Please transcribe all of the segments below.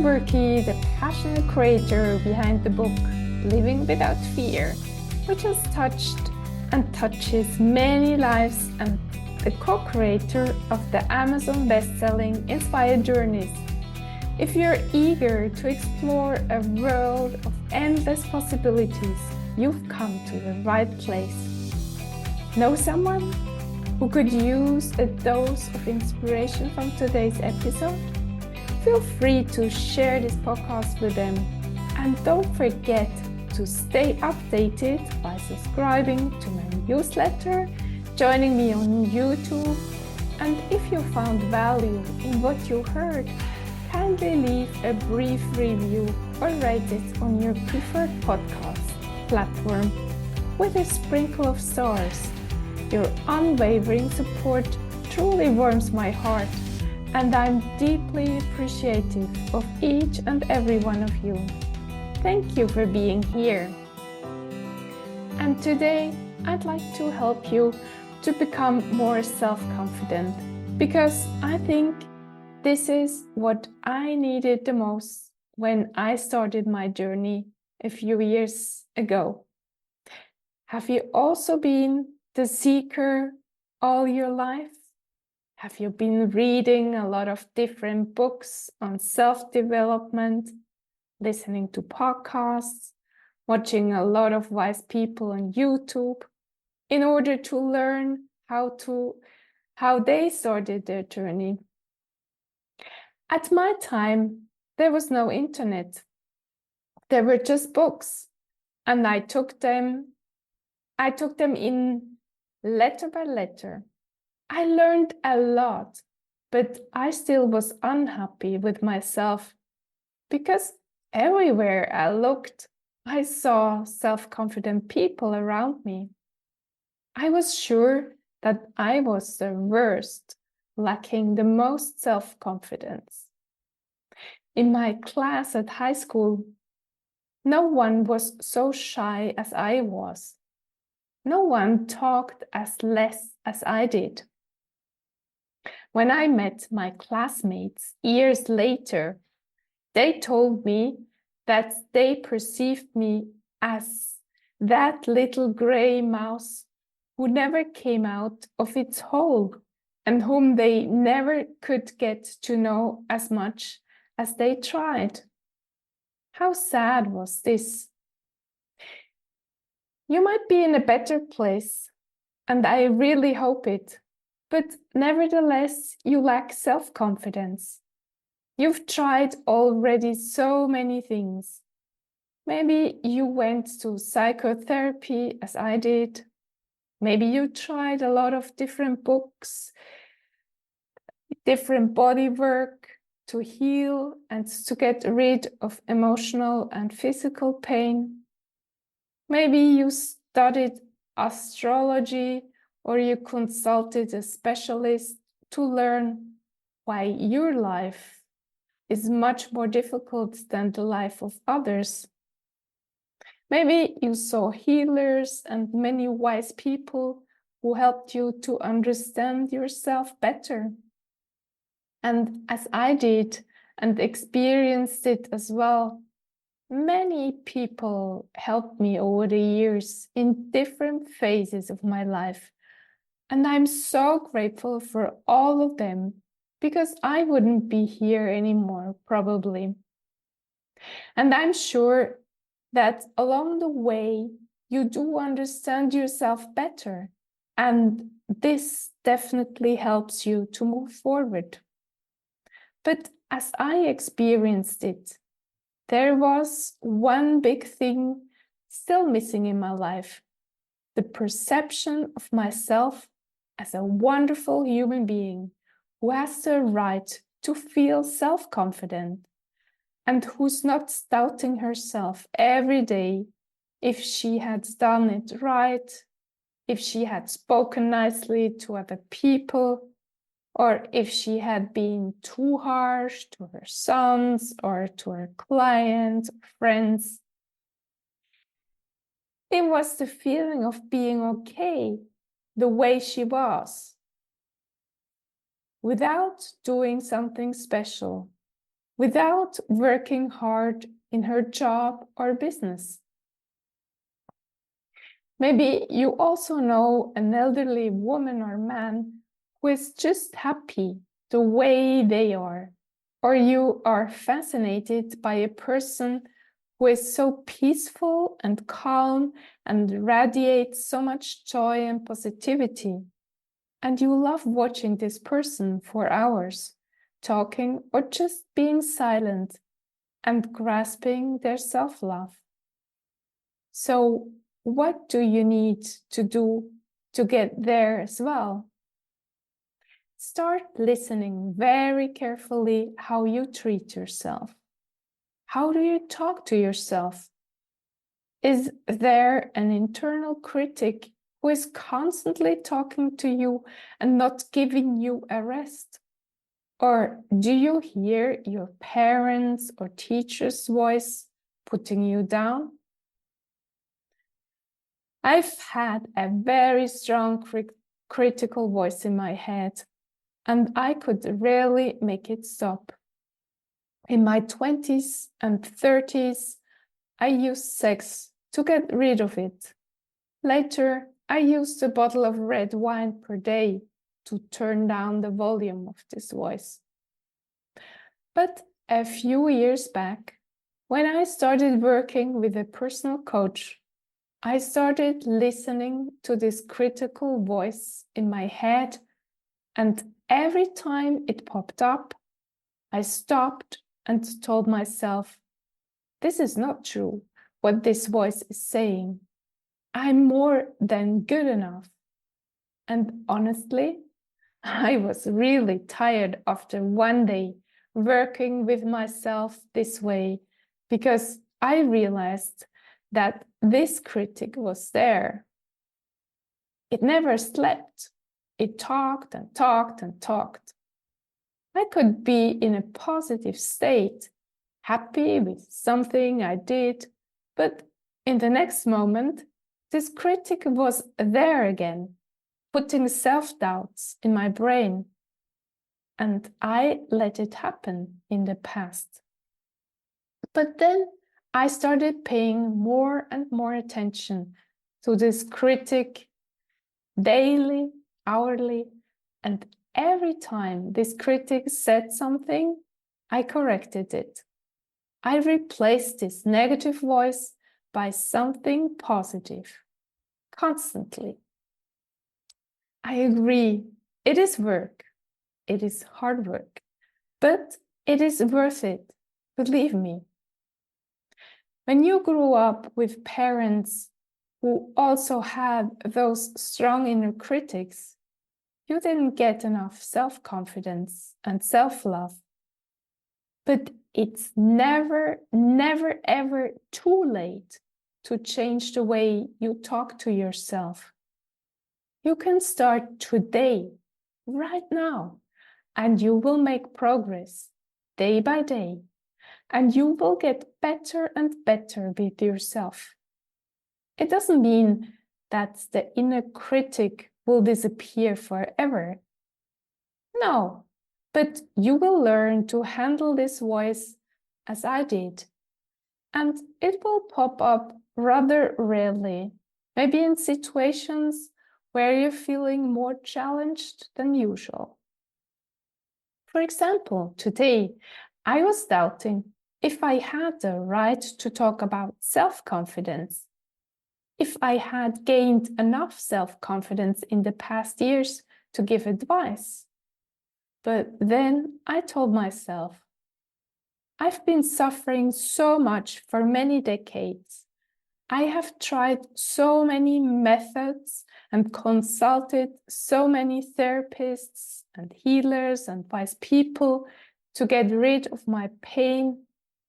Buerki, the passionate creator behind the book Living Without Fear, which has touched and touches many lives, and the co-creator of the Amazon best-selling Inspired Journeys. If you're eager to explore a world of endless possibilities, you've come to the right place. Know someone who could use a dose of inspiration from today's episode? Feel free to share this podcast with them. And don't forget to stay updated by subscribing to my newsletter, joining me on YouTube, and if you found value in what you heard, kindly leave a brief review or rate it on your preferred podcast platform with a sprinkle of stars. Your unwavering support truly warms my heart, and I'm deeply appreciative of each and every one of you. Thank you for being here. And today, I'd like to help you to become more self-confident, because I think this is what I needed the most when I started my journey a few years ago. Have you also been the seeker all your life? Have you been reading a lot of different books on self-development, listening to podcasts, watching a lot of wise people on YouTube in order to learn how they started their journey? At my time, there was no internet. There were just books, and I took them in letter by letter. I learned a lot, but I still was unhappy with myself because everywhere I looked, I saw self-confident people around me. I was sure that I was the worst, lacking the most self-confidence. In my class at high school, no one was so shy as I was. No one talked as less as I did. When I met my classmates years later, they told me that they perceived me as that little gray mouse who never came out of its hole and whom they never could get to know as much as they tried. How sad was this? You might be in a better place, and I really hope it. But nevertheless, you lack self-confidence. You've tried already so many things. Maybe you went to psychotherapy as I did. Maybe you tried a lot of different books, different body work to heal and to get rid of emotional and physical pain. Maybe you studied astrology, or you consulted a specialist to learn why your life is much more difficult than the life of others. Maybe you saw healers and many wise people who helped you to understand yourself better. And as I did and experienced it as well, many people helped me over the years in different phases of my life. And I'm so grateful for all of them, because I wouldn't be here anymore, probably. And I'm sure that along the way, you do understand yourself better. And this definitely helps you to move forward. But as I experienced it, there was one big thing still missing in my life: the perception of myself as a wonderful human being who has the right to feel self-confident and who's not doubting herself every day if she had done it right, if she had spoken nicely to other people, or if she had been too harsh to her sons or to her clients or friends. It was the feeling of being okay the way she was, without doing something special, without working hard in her job or business. Maybe you also know an elderly woman or man who is just happy the way they are, or you are fascinated by a person who is so peaceful and calm and radiates so much joy and positivity. And you love watching this person for hours, talking or just being silent and grasping their self-love. So, what do you need to do to get there as well? Start listening very carefully how you treat yourself. How do you talk to yourself? Is there an internal critic who is constantly talking to you and not giving you a rest? Or do you hear your parents' or teacher's voice putting you down? I've had a very strong critical voice in my head, and I could rarely make it stop. In my 20s and 30s, I used sex to get rid of it. Later, I used a bottle of red wine per day to turn down the volume of this voice. But a few years back, when I started working with a personal coach, I started listening to this critical voice in my head, and every time it popped up, I stopped and told myself, this is not true, what this voice is saying. I'm more than good enough. And honestly, I was really tired after one day working with myself this way, because I realized that this critic was there. It never slept. It talked and talked and talked. I could be in a positive state, happy with something I did, but in the next moment, this critic was there again, putting self-doubts in my brain. And I let it happen in the past. But then I started paying more and more attention to this critic daily, hourly, and every time this critic said something, I corrected it. I replaced this negative voice by something positive, constantly. I agree, it is work. It is hard work, but it is worth it, believe me. When you grew up with parents who also had those strong inner critics, you didn't get enough self-confidence and self-love. But it's never, never, ever too late to change the way you talk to yourself. You can start today, right now, and you will make progress day by day, and you will get better and better with yourself. It doesn't mean that the inner critic will disappear forever. No, but you will learn to handle this voice as I did, and it will pop up rather rarely, maybe in situations where you're feeling more challenged than usual. For example, today, I was doubting if I had the right to talk about self-confidence, if I had gained enough self-confidence in the past years to give advice. But then I told myself, I've been suffering so much for many decades. I have tried so many methods and consulted so many therapists and healers and wise people to get rid of my pain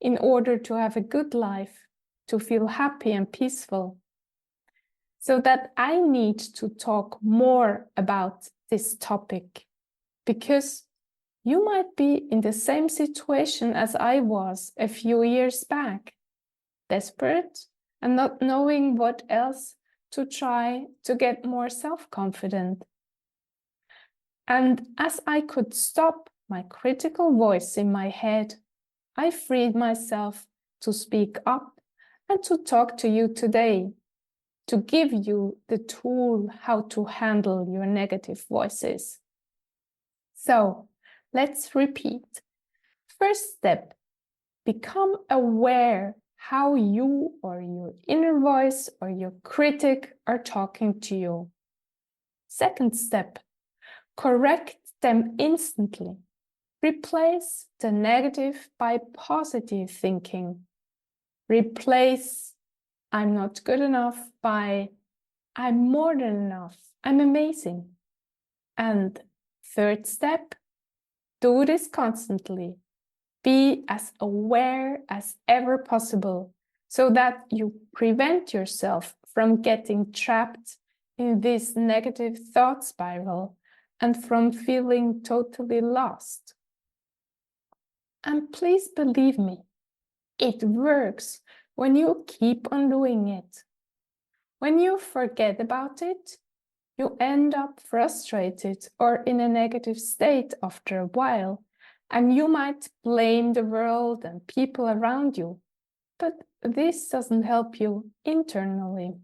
in order to have a good life, to feel happy and peaceful. So that I need to talk more about this topic, because you might be in the same situation as I was a few years back, desperate and not knowing what else to try to get more self-confident. And as I could stop my critical voice in my head, I freed myself to speak up and to talk to you today, to give you the tool how to handle your negative voices. So let's repeat. First step, become aware how you or your inner voice or your critic are talking to you. Second step, correct them instantly. Replace the negative by positive thinking. Replace I'm not good enough by I'm more than enough, I'm amazing. And third step, do this constantly. Be as aware as ever possible so that you prevent yourself from getting trapped in this negative thought spiral and from feeling totally lost. And please believe me, it works when you keep on doing it. When you forget about it, you end up frustrated or in a negative state after a while, and you might blame the world and people around you, but this doesn't help you internally.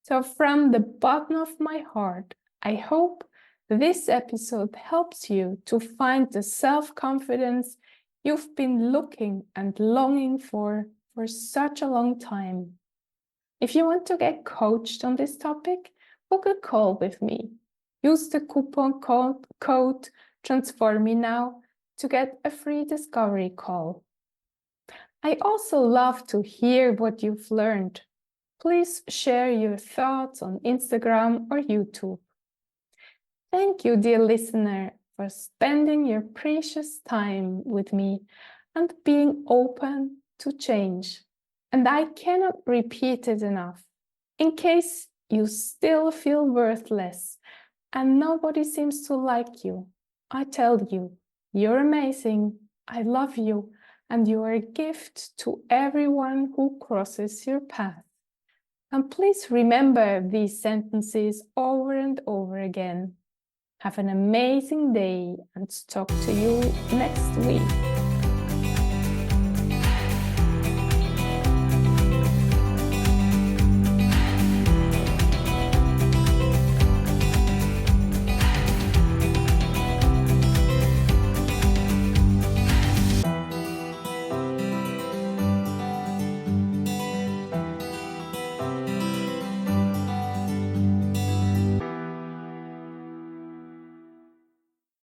So from the bottom of my heart, I hope this episode helps you to find the self-confidence you've been looking and longing for such a long time. If you want to get coached on this topic, book a call with me. Use the coupon code TRANSFORMMENOW to get a free discovery call. I also love to hear what you've learned. Please share your thoughts on Instagram or YouTube. Thank you, dear listener, for spending your precious time with me and being open to change. And I cannot repeat it enough. In case you still feel worthless and nobody seems to like you, I tell you, you're amazing, I love you, and you are a gift to everyone who crosses your path. And please remember these sentences over and over again. Have an amazing day and talk to you next week.